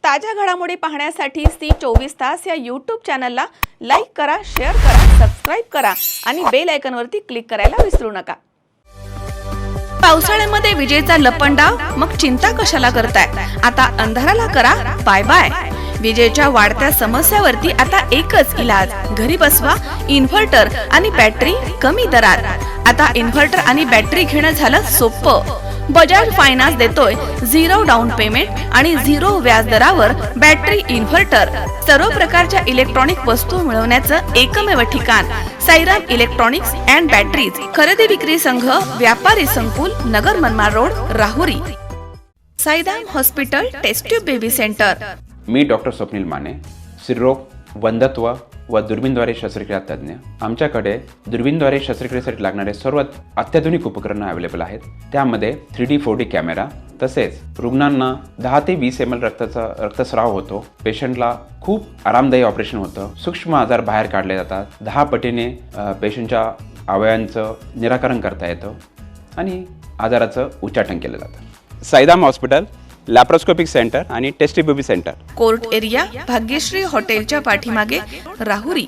ताज्या घडामोडी पाहण्यासाठी सी24 तास या यूट्यूब चॅनलला लाईक करा, शेअर करा, सबस्क्राइब करा आणि बेल आयकॉनवरती क्लिक करायला विसरू नका। पावसाळ्यामध्ये विजेचा लपंडाव, मग चिंता कशाला करताय? आता अंधाराला करा बाय बाय। विजेच्या वाढत्या समस्यावरती आता एकच इलाज, घरी बसवा इन्व्हर्टर आणि बॅटरी कमी दरात। आता इन्व्हर्टर आणि बॅटरी घेणं झालं सोपं। बजाज फायनान्स देतोय 0 डाऊन पेमेंट आणि 0 व्याज दरावर बॅटरी इन्व्हर्टर। सर्व प्रकारच्या इलेक्ट्रॉनिक वस्तू मिळवण्याचं एकमेव ठिकाण साईराम इलेक्ट्रॉनिक्स अँड बॅटरीज। खरेदी विक्री संघ, व्यापारी संकुल, Nagar Manmad road, Rahuri. Sairam hospital test tube baby centre. मी डॉक्टर स्वप्नील माने, स्त्रीरोग, वंध्यत्व व दुर्बीणद्वारे शस्त्रक्रिया तज्ञ। आमच्याकडे दुर्बीणद्वारे शस्त्रक्रियेसाठी लागणारे सर्व अत्याधुनिक उपकरणं अवेलेबल आहेत। त्यामध्ये 3D 4D कॅमेरा, तसेच रुग्णांना 10 ते 20 ml रक्तस्राव होतो। पेशंटला खूप आरामदायी ऑपरेशन होतं। सूक्ष्म आजार बाहेर काढले जातात। 10 पटीने पेशंटच्या अवयवांचं निराकरण करता येतं आणि आजाराचं उच्चाटन केलं जातं। साईराम हॉस्पिटल, लॅप्रोस्कोपिक सेंटर आणि test baby centre, court area, Bhagyashree हॉटेलच्या पाठीमागे, राहुरी।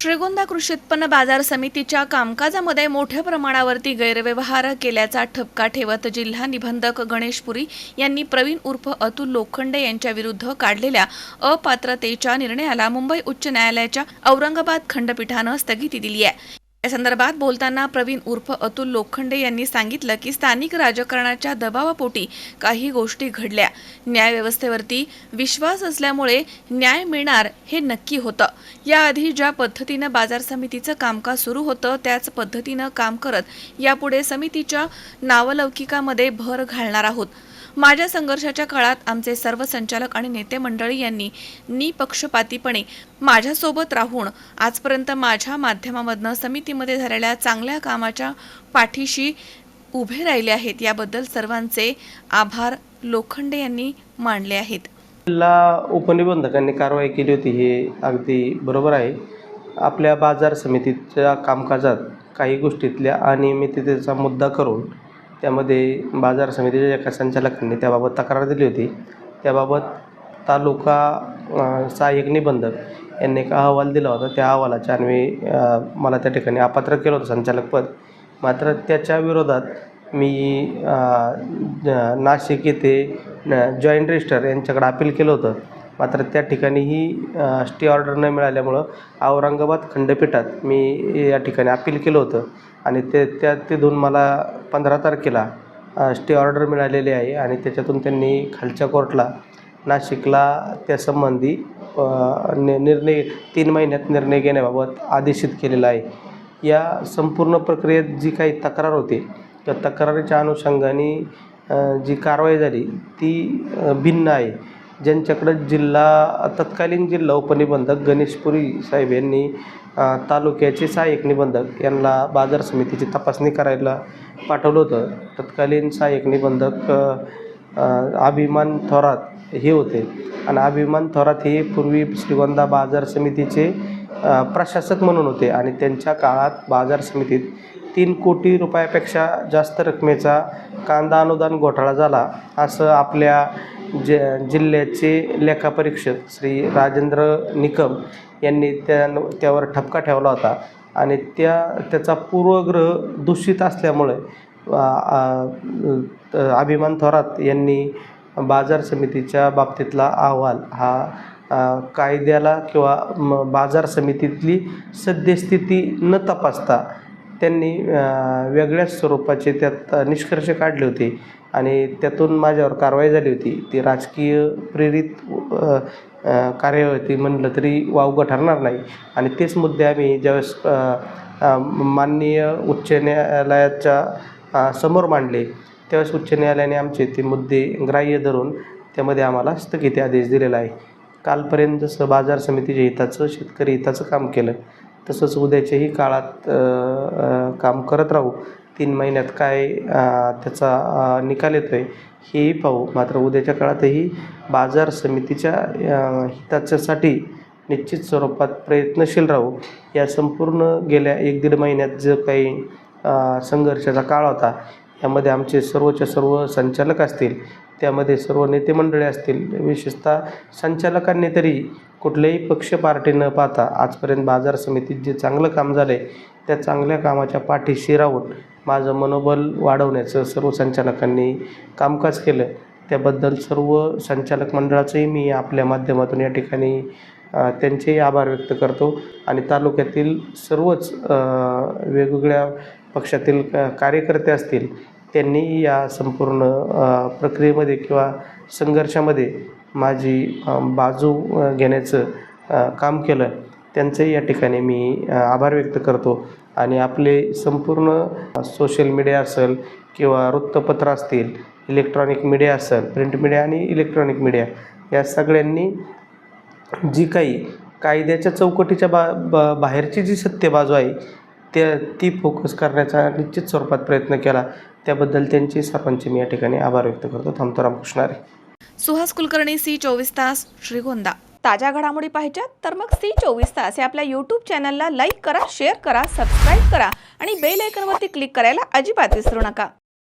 श्रीगोंदा कृषी उत्पन्न बाजार समितीच्या कामकाजामध्ये मोठ्या प्रमाणावरती गैरव्यवहार केल्याचा ठपका ठेवत जिल्हा निबंधक गणेश पुरी यांनी प्रवीण उर्फ अतुल लोखंडे यांच्या विरुद्ध काढलेल्या अपात्रतेच्या निर्णयाला मुंबई उच्च न्यायालयाच्या औरंगाबाद खंडपीठानं स्थगिती दिली आहे। या संदर्भात बोलताना प्रवीण उर्फ अतुल लोखंडे यांनी सांगितलं की स्थानिक राजकारणाच्या दबावापोटी काही गोष्टी घडल्या। न्यायव्यवस्थेवरती विश्वास असल्यामुळे न्याय मिळणार हे नक्की होतं। याआधी ज्या पद्धतीनं बाजार समितीचं कामकाज सुरू होतं त्याच पद्धतीनं काम करत यापुढे समितीच्या नावलौकिकामध्ये भर घालणार आहोत। माझ्या संघर्षाच्या काळात आमचे सर्व संचालक आणि नेते मंडळी यांनी निपक्षपातीपणे माझ्यासोबत राहून आजपर्यंत माझ्या माध्यमामधनं समितीमध्ये झालेल्या चांगल्या कामाच्या पाठीशी उभे राहिले आहेत। याबद्दल सर्वांचे आभार लोखंडे यांनी मानले आहेत। जिल्हा उपनिबंधकांनी कारवाई केली होती हे अगदी बरोबर आहे। आपल्या बाजार समितीच्या कामकाजात काही गोष्टीतल्या अनियमिततेचा मुद्दा करून त्यामध्ये बाजार समितीच्या एका संचालकांनी त्याबाबत तक्रार दिली होती। त्याबाबत तालुका सहाय्यक निबंधक यांनी एक अहवाल दिला होता। त्या अहवालाच्या अन्वये मला त्या ठिकाणी अपात्र केलं होतं संचालकपद। मात्र त्याच्या विरोधात मी नाशिक येथे जॉईंट रजिस्ट्रार यांच्याकडे अपील केलं होतं। मात्र त्या ठिकाणीही स्टे ऑर्डर न मिळाल्यामुळं औरंगाबाद खंडपीठात मी या ठिकाणी अपील केलं होतं आणि तिथून मला 15 तारखेला स्टे ऑर्डर मिळालेली आहे आणि त्याच्यातून त्यांनी खालच्या कोर्टला नाशिकला त्यासंबंधी निर्णय 3 महिन्यात निर्णय घेण्याबाबत आदेशित केलेला आहे। या संपूर्ण प्रक्रियेत जी काही तक्रार होती त्या तक्रारीच्या अनुषंगाने जी कारवाई झाली ती भिन्न आहे। ज्यांच्याकडं तत्कालीन जिल्हा उपनिबंधक गणेश पुरी साहेब यांनी तालुक्याचे सहाय्यक निबंधक यांना बाजार समितीची तपासणी करायला पाठवलं होतं। तत्कालीन सहाय्यक निबंधक अभिमान थोरात हे होते आणि अभिमान थोरात हे पूर्वी श्रीगोंदा बाजार समितीचे प्रशासक म्हणून होते आणि त्यांच्या काळात बाजार समितीत 3 कोटी रुपयापेक्षा जास्त रकमेचा कांदा अनुदान घोटाळा झाला असं आपल्या जिल्ह्याचे लेखापरीक्षक श्री राजेंद्र निकम यांनी त्यावर ठपका ठेवला होता आणि त्याचा पूर्वग्रह दूषित असल्यामुळे अभिमान थोरात यांनी बाजार समितीच्या बाबतीतला अहवाल हा कायद्याला किंवा बाजार समितीतली सद्यस्थिती न तपासता त्यांनी वेगळ्याच स्वरूपाचे त्यात निष्कर्ष काढले होते आणि त्यातून माझ्यावर कारवाई झाली होती। ती राजकीय प्रेरित कार्यवाही म्हणलं तरी वावगं ठरणार नाही आणि तेच मुद्दे आम्ही ज्यावेळेस माननीय उच्च न्यायालयाच्या समोर मांडले त्यावेळेस उच्च न्यायालयाने आमचे ते मुद्दे ग्राह्य धरून त्यामध्ये आम्हाला स्थगिती आदेश दिलेला आहे। कालपर्यंत जसं बाजार समितीच्या हिताचं, शेतकरी हिताचं काम केलं तसंच उद्याच्याही काळात काम करत राहू। 3 महिन्यात काय त्याचा निकाल येतो आहे हेही पाहू। मात्र उद्याच्या काळातही बाजार समितीच्या हिताच्यासाठी निश्चित स्वरूपात प्रयत्नशील राहू। या संपूर्ण गेल्या 1-1.5 महिन्यात जो काही संघर्षाचा काळ होता यामध्ये आमचे सर्वच्या सर्व संचालक असतील त्यामध्ये सर्व नेते मंडळी असतील, विशेषतः संचालकांनी तरी कुठल्याही पक्ष पार्टी न पाहता आजपर्यंत बाजार समितीत जे चांगलं काम झालं आहे त्या चांगल्या कामाच्या पाठीशी राहून माझं मनोबल वाढवण्याचं सर्व संचालकांनी कामकाज केलं. त्याबद्दल सर्व संचालक मंडळाचंही मी आपल्या माध्यमातून या ठिकाणी त्यांचेही आभार व्यक्त करतो आणि तालुक्यातील सर्वच वेगवेगळ्या पक्षातील कार्यकर्ते असतील त्यांनी या संपूर्ण प्रक्रियेमध्ये किंवा संघर्षामध्ये माझी बाजू घेण्याचं काम केलं. त्यांचंही या ठिकाणी मी आभार व्यक्त करतो आणि आपले संपूर्ण सोशल मीडिया असेल किंवा वृत्तपत्र असतील, इलेक्ट्रॉनिक मीडिया असेल, प्रिंट मीडिया आणि इलेक्ट्रॉनिक मीडिया या सगळ्यांनी जी काही कायद्याच्या चौकटीच्या बाहेरची जी सत्य बाजू आहे ती फोकस करण्याचा निश्चित स्वरूपात प्रयत्न केला. त्याबद्दल त्यांचे सर्वांचे मी या ठिकाणी आभार व्यक्त करतो. थांबतो रामकृष्ण हरी. सुहास कुलकर्णी, C24 तास, श्रीगोंदा. ताज्या घडामोडी पाहिजेत तर मग C24 तास या आपल्या यूट्यूब चॅनलला लाईक करा, शेअर करा, सबस्क्राईब करा आणि बेल आयकॉनवरती क्लिक करायला अजिबात विसरू नका.